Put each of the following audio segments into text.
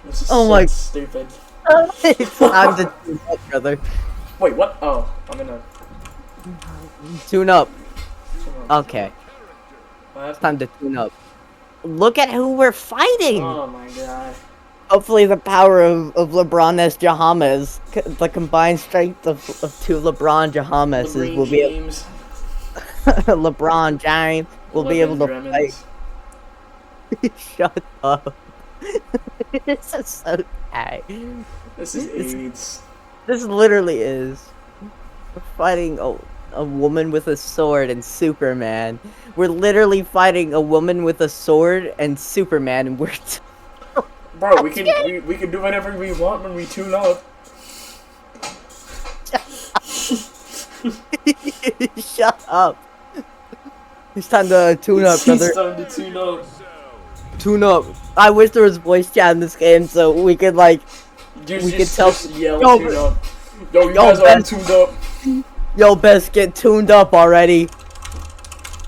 This is Oh so my- stupid. It's time to tune up, brother. Wait, what? Oh, I'm gonna. Tune up. What Okay, it's happened? time to tune up. Look at who we're fighting! Oh my god. Hopefully the power of LeBron S. James, the combined strength of two LeBron Jameses LeBron will be able, James. LeBron James will be able to fight. Dremmons. Shut up. This is so sad. This is AIDS. This literally is. We're fighting a woman with a sword and Superman. We're literally fighting a woman with a sword and Superman, and we're Bro, we can do whatever we want when we tune up. Shut up. It's time to tune up, brother. It's time to tune up. Tune up. I wish there was voice chat in this game so we could like Just, we could tell. just yell Yo, tune up. Yo, you yo, guys are Ben. tuned up. Yo, best get tuned up already.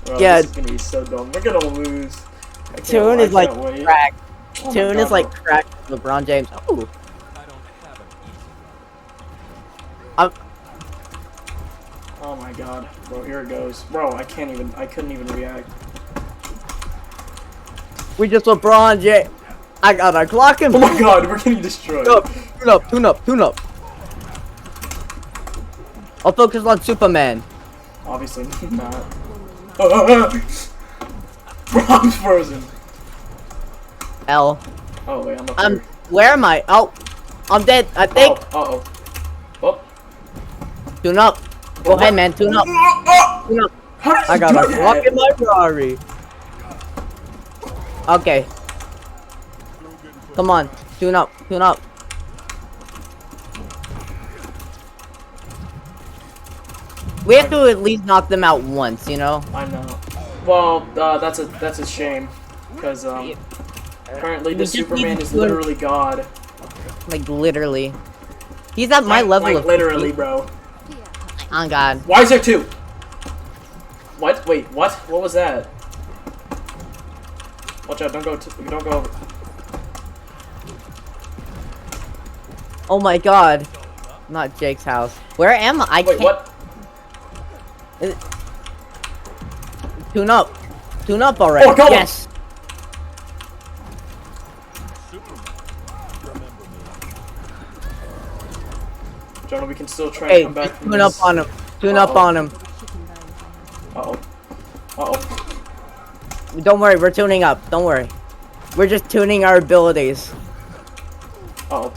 Bro, Yeah. this is gonna be so dumb. We're gonna lose. I can't- Tune I is like can't wait. crack. Oh my Tune God, is like bro. crack. LeBron James. Ooh. Oh my god. Bro, here it goes. Bro, I couldn't even react. We just LeBron James. I gotta clock him. Oh my god, we're getting destroyed. Tune up, tune up, tune up. I'll focus on Superman. Obviously not. Bro, I'm frozen. L. Oh wait, I'm up here. Where am I? Oh, I'm dead. I think. Oh, oh. Tune up. Go ahead, man. Tune up. Tune up. How did I you got do a that? clock in my Ferrari. Okay. Come on. Tune up. Tune up. We have to at least knock them out once, you know? I know. Well, that's a shame, because currently We the just Superman need is to- literally God. Like, literally. He's at my level like of... literally, bro. Oh, God. Why is there two? What? Wait, what? What was that? Watch out! Don't go over. Oh, my God. Not Jake's house. Where am I? I Wait, can't... what? Tune up. Tune up already. Oh, go on. Yes. Jonah, we can still try Hey, and come back from tune this. up on him. Tune up on him. Uh-oh. Uh-oh. Don't worry, we're tuning up. Don't worry. We're just tuning our abilities. Uh-oh.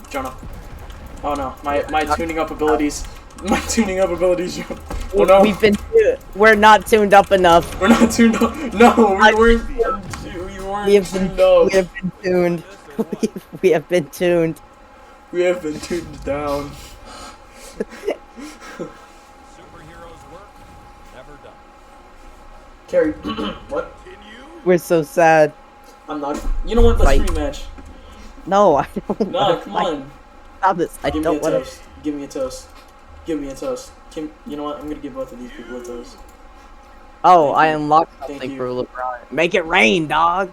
Jonah. Oh no, my tuning up abilities. My tuning up abilities. Oh no. We're not tuned up enough. We're not tuned up. No, we weren't. We We weren't have been, tuned up. we have been tuned. We have been tuned. We have been tuned down. Superheroes work, never done. Carrie, what? We're so sad. I'm not. You know what? Let's Fight. rematch. No, I don't. No, wanna come fight. on. Stop this. I Give me a don't want to. toast. Give me a toast. Give me a toast. You know what? I'm gonna give both of these people a toast. Oh, Thank I you. unlocked Thank something you. for LeBron. Make it rain, dog.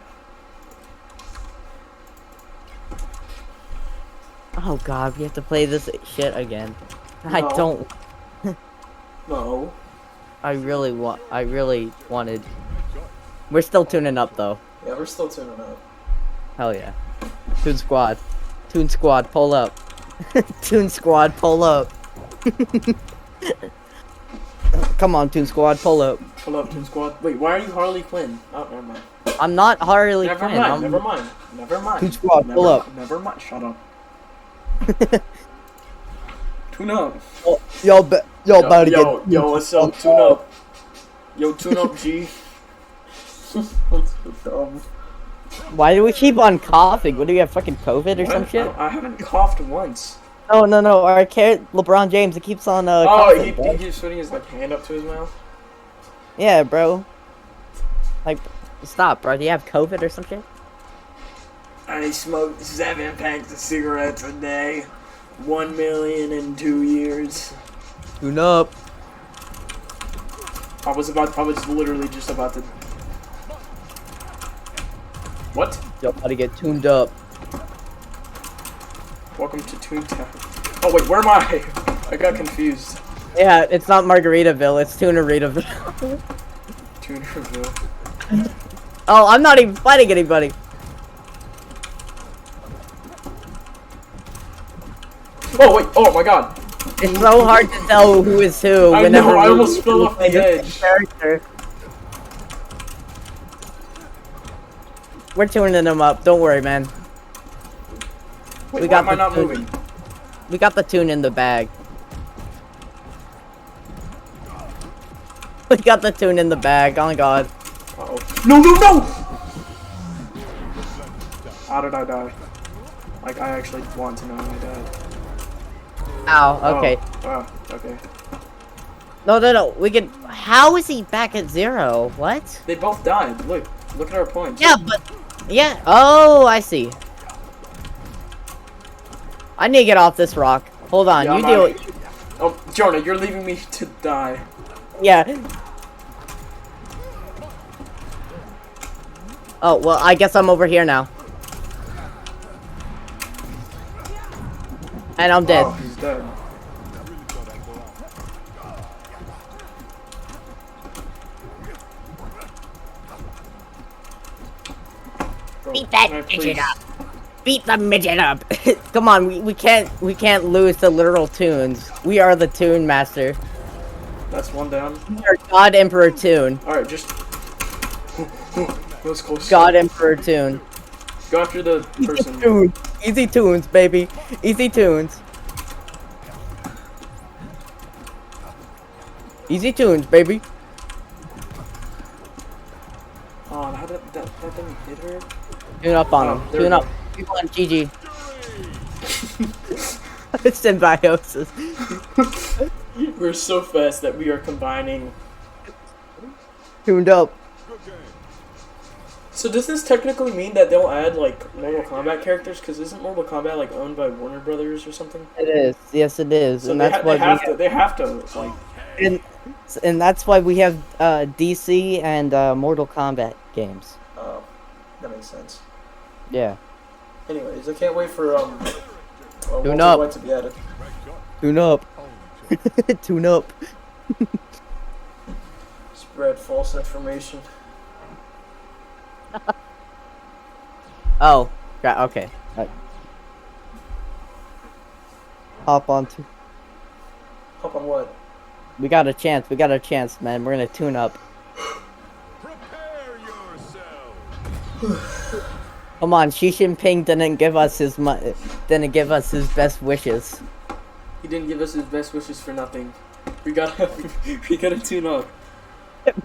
Oh God, we have to play this shit again. I No. don't. No. I really wanted. We're still tuning up though. Yeah, we're still tuning up. Hell yeah. Toon Squad. Toon Squad, pull up. Toon Squad, pull up. Come on, Toon Squad, pull up. Pull up, Toon Squad. Wait, why are you Harley Quinn? Oh, never mind. I'm not Harley Never Quinn. mind. I'm... Never mind. Never mind. Toon Squad, never, pull up. Never mind. Shut up. Tune up. Yo, about to get. Yo, what's up? Tune up. Yo, tune up, G. That's so dumb. Why do we keep on coughing? What do we have, fucking COVID or some What? shit? I haven't coughed once. Oh no, our LeBron James, it keeps on Oh, coughing, bro. he keeps putting his like hand up to his mouth. Yeah, bro. Like, stop, bro. Do you have COVID or some shit? I smoked 7 packs of cigarettes a day. 1 million in 2 years. Tune up. I was literally just about to. What? Yo, about to get tuned up. Welcome to Toontown. Oh wait, where am I? I got confused. Yeah, it's not Margaritaville, it's Tunaritaville. Toonerville. Oh, I'm not even fighting anybody. Oh wait, oh my god. It's so hard to tell who is who I whenever know, I we almost fell off the play the same edge. character. We're tuning them up, don't worry, man. Wait, We why got am I the not tune. moving? We got the tune in the bag. We got the tune in the bag, oh my god. Uh-oh. No, no, no! How did I die? Like, I actually want to know how I died. Ow, okay. Oh, okay. No, we can. How is he back at 0? What? They both died. Look at our points. Yeah, but. Yeah, oh, I see. I need to get off this rock. Hold on, Yeah, you I'm deal. out. Oh, Jonah, you're leaving me to die. Yeah. Oh, well, I guess I'm over here now. And I'm dead. Oh, he's dead. Bro, Beat that can I midget please- up. Beat the midget up. Come on, we can't lose to literal tunes. We are the tune master. That's one down. We are God Emperor Tune. Alright, just... That was close. God Emperor Tune. Go after the person. Tunes. Easy tunes, baby. Easy tunes. Easy tunes, baby. Oh, how did that didn't hit her? Tune up on Oh, him. there Tune we up. go. Keep on GG. Symbiosis. We're so fast that we are combining. Tuned up. So does this technically mean that they'll add like Mortal Kombat characters? Because isn't Mortal Kombat like owned by Warner Brothers or something? It is. Yes, it is. So And they, that's they why have we to. They have to like. and that's why we have DC and Mortal Kombat games. Oh, that makes sense. Yeah. Anyways, I can't wait for Tune Walter up. White to be added. Tune up. Tune up. Spread false information. Oh. Okay. Right. Hop on to. Hop on what? We got a chance. We got a chance, man. We're gonna tune up. Prepare yourself. Come on, Xi Jinping didn't give us his didn't give us his best wishes. He didn't give us his best wishes for nothing. We gotta we gotta tune up.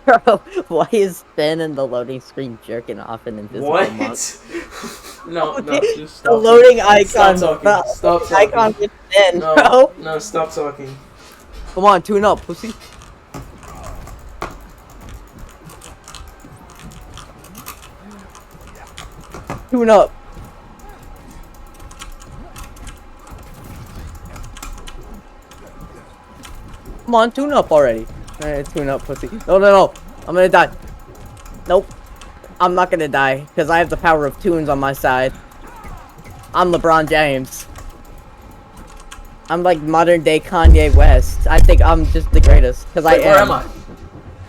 Bro, why is Ben in the loading screen jerking off an invisible monk? No, no, just The stop. loading icon. Stop talking. the Stop talking. icon is Ben, No, bro. no, stop talking. Come on, tune up, pussy. Tune up. Come on, tune up already. Alright, tune up, pussy. No. I'm gonna die. Nope. I'm not gonna die, because I have the power of tunes on my side. I'm LeBron James. I'm like modern day Kanye West. I think I'm just the greatest, because I Wait, am. where am I?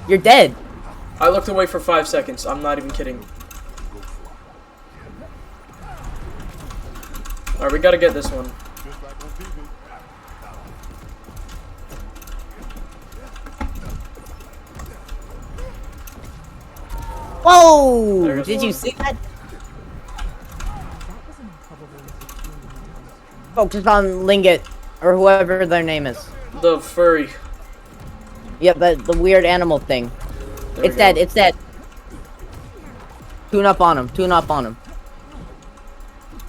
You're dead. I looked away for 5 seconds. I'm not even kidding. Alright, we gotta get this one. Whoa! There's Did you one. see that? Focus on Linget, or whoever their name is. The furry. Yeah, the weird animal thing. There we It's dead, go. it's dead. Tune up on him, tune up on him.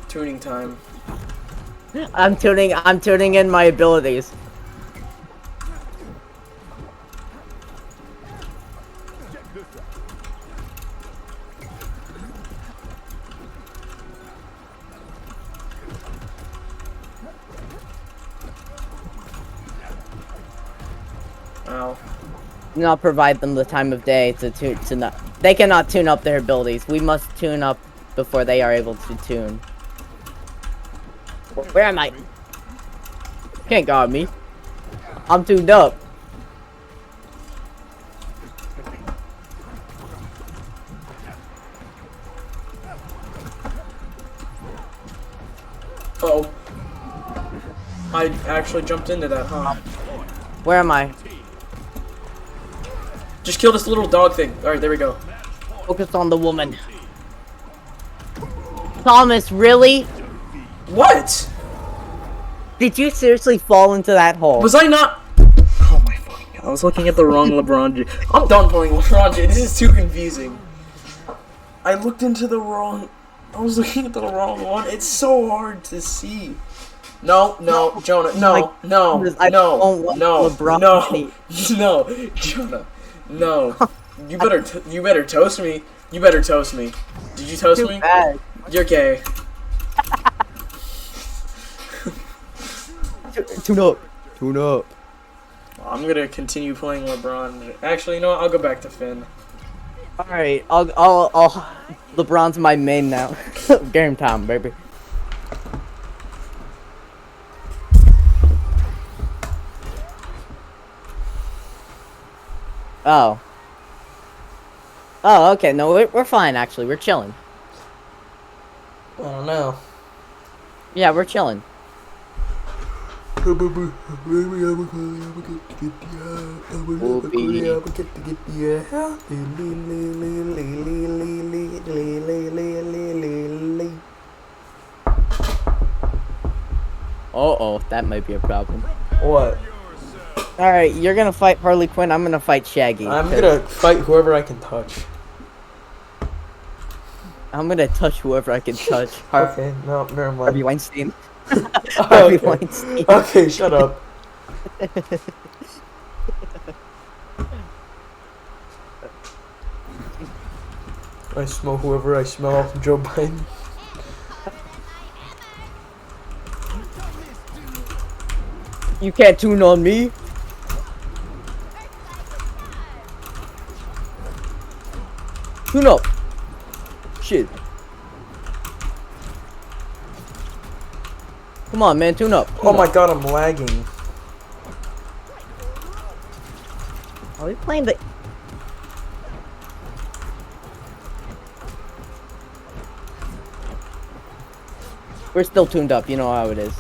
Tuning time. I'm tuning in my abilities. Ow. Do not provide them the time of day to not. They cannot tune up their abilities. We must tune up before they are able to tune. Where am I? Can't guard me. I'm tuned up. Uh-oh. I actually jumped into that, huh? Where am I? Just kill this little dog thing. Alright, there we go. Focus on the woman. Thomas, really? What? Did you seriously fall into that hole? Was I not? Oh my fucking god. I was looking at the wrong LeBron James. I'm done playing LeBron James. This is too confusing. I looked into the wrong... I was looking at the wrong one. It's so hard to see. No, Jonah. No, no, I no, don't want no, LeBron no, James. no, Jonah. No. You better toast me. You better toast me. Did you toast Too me? bad. You're gay. Tune up. Tune up. I'm gonna continue playing LeBron. Actually, you know what? I'll go back to Finn. Alright, I'll LeBron's my main now. Game time, baby. Oh. Oh, okay. No, we're fine, actually. We're chilling. I don't know. Yeah, we're chilling. Uh-oh, that might be a problem. What? Alright, you're gonna fight Harley Quinn, I'm gonna fight Shaggy. I'm gonna fight whoever I can touch. I'm gonna touch whoever I can touch. Okay, no, never mind. Harvey Weinstein. Harvey Okay. Weinstein. Okay, shut up. I smell whoever I smell. Joe Biden. You can't tune on me. Tune up. Shit. Come on, man, tune up. Oh my god, I'm lagging. Are we playing the... We're still tuned up, you know how it is.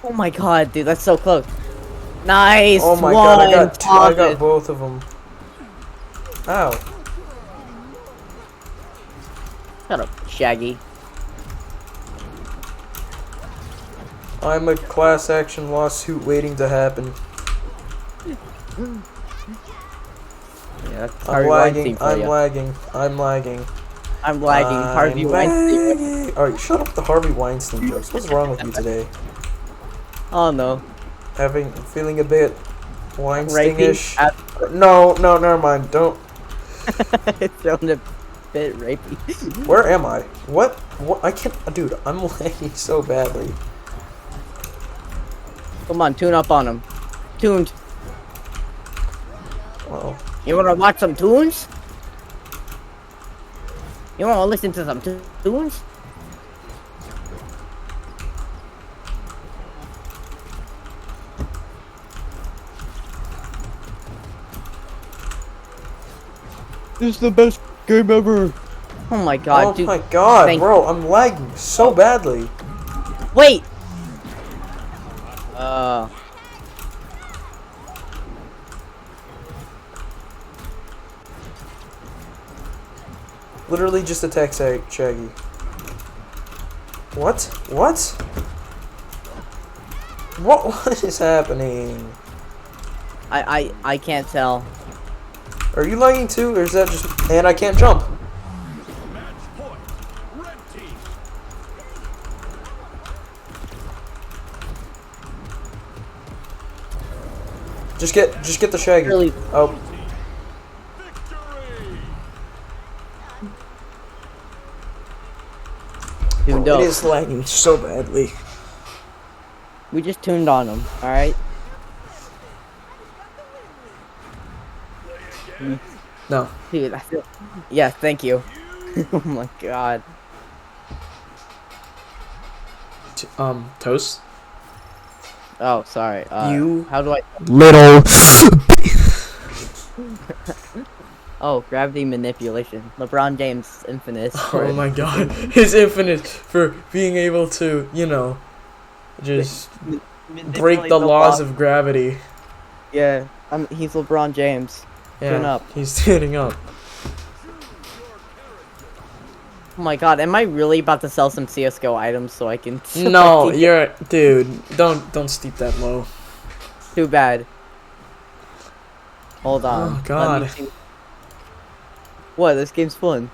Oh my god, dude, that's so close. Nice. Oh my god, I got both of them. Ow. Shut up, Shaggy. I'm a class action lawsuit waiting to happen. Yeah, that's I'm Harvey lagging, Weinstein for I'm ya. lagging, I'm lagging. I'm lagging. Harvey Weinstein. Alright, shut up with the Harvey Weinstein jokes. What's wrong with you today? Oh no. Feeling a bit Weinstein-ish? Rapey? No, never mind. Don't. It's sounding a bit rapey. Where am I? What? I can't. Dude, I'm lagging so badly. Come on, tune up on him. Tuned. Well, You wanna watch some tunes? You wanna listen to some tunes? This is the best game ever. Oh my god, oh dude. my god, thank- bro, I'm lagging so badly. Wait! Literally just attack Shaggy. What? What? What is happening? I can't tell. Are you lagging too, or is that just... And I can't jump. Match point. Red team. Just get the Shaggy. Really? Oh, Victory. Tuned it up. is lagging so badly. We just tuned on him, alright? me? No. Dude, I feel. Yeah, thank you. Oh my god. Toast. Oh, sorry. You How do I? little. Oh, gravity manipulation. LeBron James infinite. Oh my god, it's infinite for being able to, you know, just break the laws of gravity. Yeah, he's LeBron James. Tune Yeah, up. he's tuning up. Oh my god, am I really about to sell some CS:GO items so I can? No, you're, dude. Don't steep that low. Too bad. Hold on. Oh let me god. see. What? This game's fun.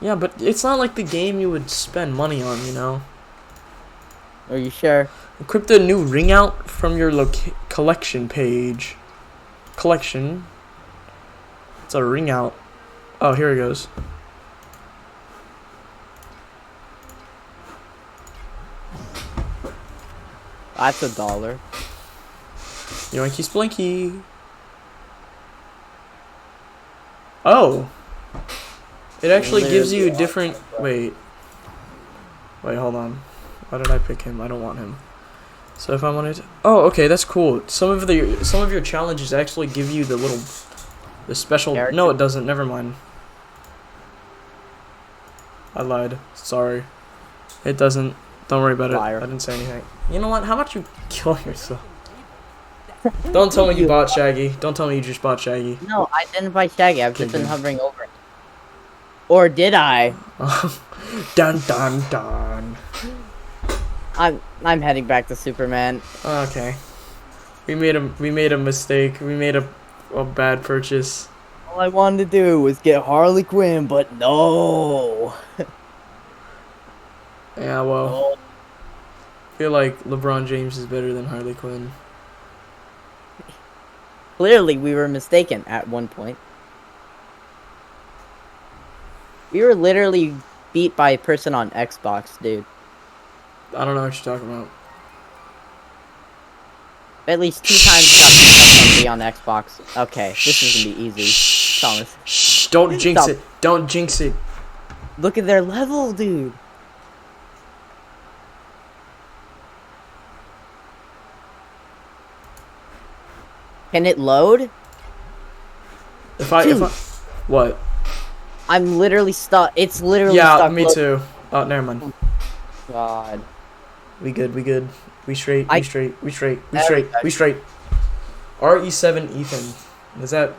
Yeah, but it's not like the game you would spend money on, you know. Are you sure? Equip the new ring out from your collection page. Collection. It's a ring out. Oh, here it goes. That's $1. Yoinky splinky. Oh. It actually gives you different. Wait, hold on. Why did I pick him? I don't want him. So if I wanted to, oh, okay, that's cool. Some of your challenges actually give you the special. Character? No, it doesn't. Never mind. I lied. Sorry. It doesn't. Don't worry about Liar. it. I didn't say anything. You know what? How about you kill yourself? Don't tell me you bought Shaggy. Don't tell me you just bought Shaggy. No, I didn't buy Shaggy. I've just been Okay. hovering over it. Or did I? Dun dun dun. I'm heading back to Superman. Okay. We made a mistake. We made a bad purchase. All I wanted to do was get Harley Quinn, but no. Yeah, well, Oh, I feel like LeBron James is better than Harley Quinn. clearly, we were mistaken at one point. We were literally beat by a person on Xbox, dude. I don't know what you're talking about. At least 2 times got beat by somebody on Xbox. Okay, this is gonna be easy. Thomas. Shh! Don't jinx Stop. it. Don't jinx it. Look at their level, dude. Can it load? If I what? I'm literally stuck. It's literally Yeah, stuck. me too. Oh, never mind. God. We good. We good. We straight. I- We straight. We straight. We There straight. we go. We straight. RE7 Ethan. Is that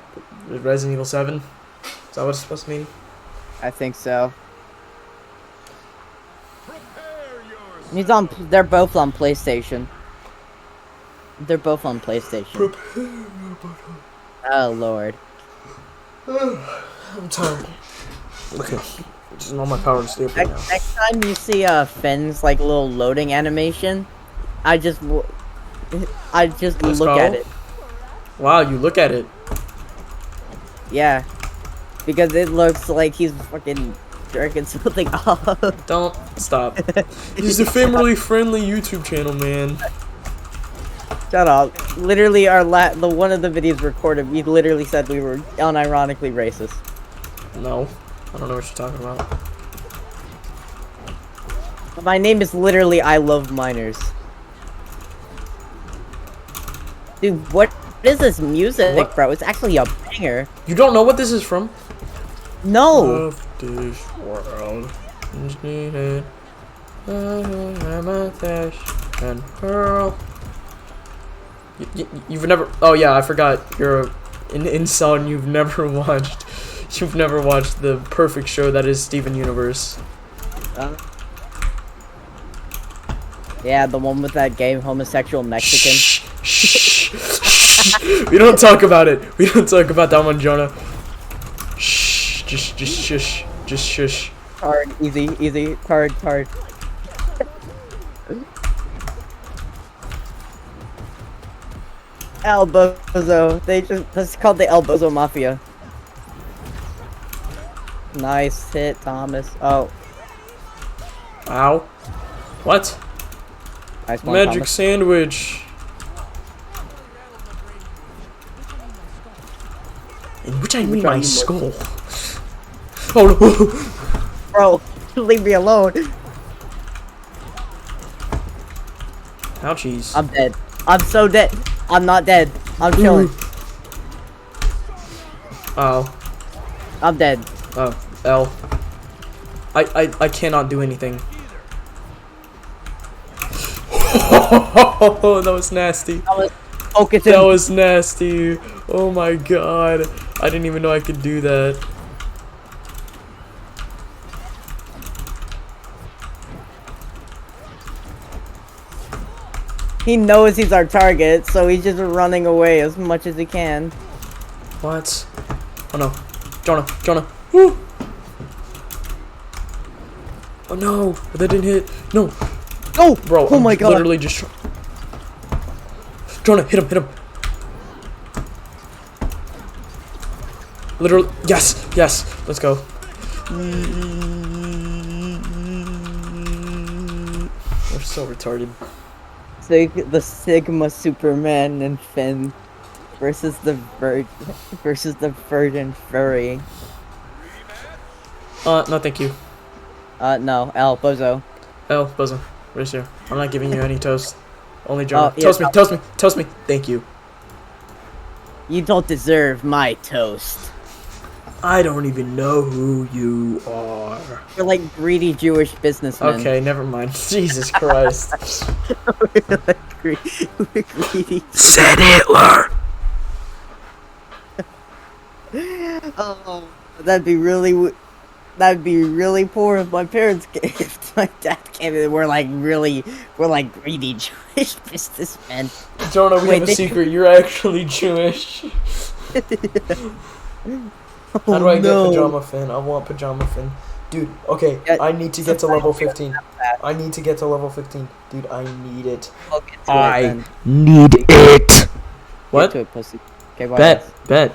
Resident Evil 7? Is that what it's supposed to mean? I think so. Prepare yourself. He's on. They're both on PlayStation. They're both on PlayStation. Oh Lord. I'm tired. Okay. Just all my power to stay up right now. Next time you see Finn's like little loading animation, I just look go. at it. Wow, you look at it. Yeah, because it looks like he's fucking jerking something off. Don't stop. He's a family friendly YouTube channel, man. Shut up. Literally, the one of the videos recorded, we literally said we were unironically racist. No. I don't know what you're talking about. My name is literally I Love Miners. Dude, what is this music, What? bro? It's actually a banger. You don't know what this is from? No! Of this world is needed. Amethyst and pearl. You've never. Oh yeah, I forgot. You're an incel and you've never watched. You've never watched the perfect show that is Steven Universe. Yeah, the one with that gay homosexual Mexican. We don't talk about it. We don't talk about that one, Jonah. Shh. Just shush. Just shush. Card, easy. Card. El Bozo. That's called the El Bozo Mafia. Nice hit, Thomas. Oh, Ow. What? nice one, Magic Thomas. sandwich. Bitch, I mean Which are my you skull. Oh no. Bro, leave me alone. Ouchies. I'm dead. I'm so dead. I'm not dead. I'm chilling. Oh. I'm dead. Oh. L. I cannot do anything. Oh, that was nasty. I was focusing. That was nasty. Oh my god. I didn't even know I could do that. He knows he's our target, so he's just running away as much as he can. What? Oh no. Jonah. Woo! Oh no. That didn't hit. No. Oh! Bro, Oh I'm my god. literally just Jonah, hit him. Literally, yes, let's go. We're so retarded. The Sigma Superman and Finn versus the Virgin Furry. No thank you. No, L, Bozo. L, Bozo, right here. I'm not giving you any toast. Only Jonah. Oh, yeah, Toast me. Thank you. You don't deserve my toast. I don't even know who you are. You're like greedy Jewish businessmen. Okay, never mind. Jesus Christ. We're greedy. Said Hitler. Oh, that'd be really poor if my parents came, if my dad came in. We're like greedy Jewish businessmen. Jonah, we Wait, have a they- secret. You're actually Jewish. How do I get Pajama Fin? I want Pajama Fin. Dude, okay, Yeah, I need to get to level 15. that. I need to get to level 15. Dude, I need it. We'll get to I it then. need it. Get What? to it, pussy. Okay, bye. Bet.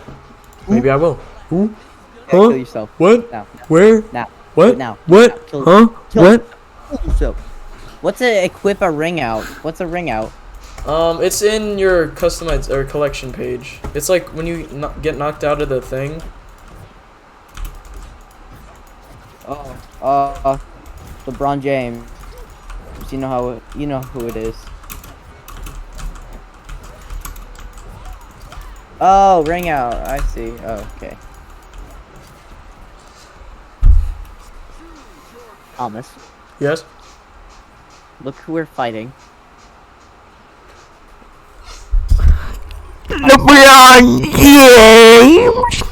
Maybe I will. Who? Yeah, kill yourself. What? Now. Where? Now. What? Now. What? Now. Kill- Huh? kill- What? Kill yourself. What's a equip a ring out? What's a ring out? It's in your customized or collection page. It's like when you get knocked out of the thing. LeBron James. You know who it is. Oh, ring out. I see. Oh, okay. Thomas, Yes. look who we're fighting. LeBron James.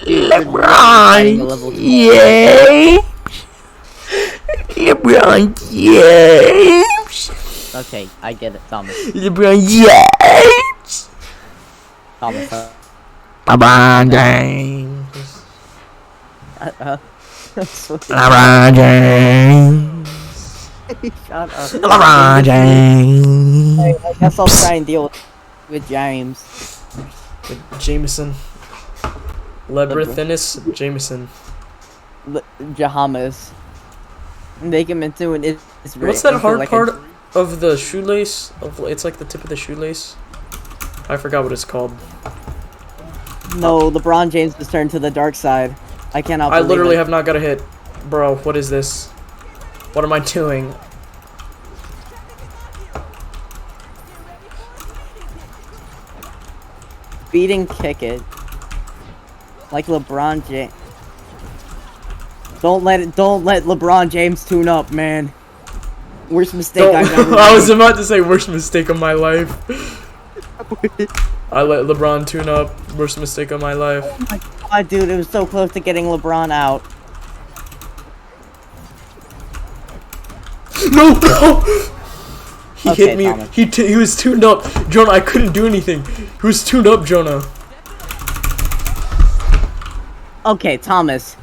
Dude, we're fighting a level 12. James. LeBron James. Okay, I get it, Thomas. LeBron James. Thomas. LeBron James. LeBron James. Shut up. LeBron James. I guess I'll try and deal with James. Jameson. Lebrithinus Jameson. Jahamas. Make him into an What's that hard part of the shoelace? It's like the tip of the shoelace. I forgot what it's called. No, LeBron James has turned to the dark side. I cannot I believe literally it. have not got a hit. Bro, what is this? What am I doing? Beating kick it. Like LeBron James. Don't let LeBron James tune up, man. Worst mistake I've ever I was made. about to say worst mistake of my life. I let LeBron tune up. Worst mistake of my life. Oh my god, dude, it was so close to getting LeBron out. No! He Okay, hit me. Thomas. He was tuned up. Jonah, I couldn't do anything. He was tuned up, Jonah. Okay, Thomas.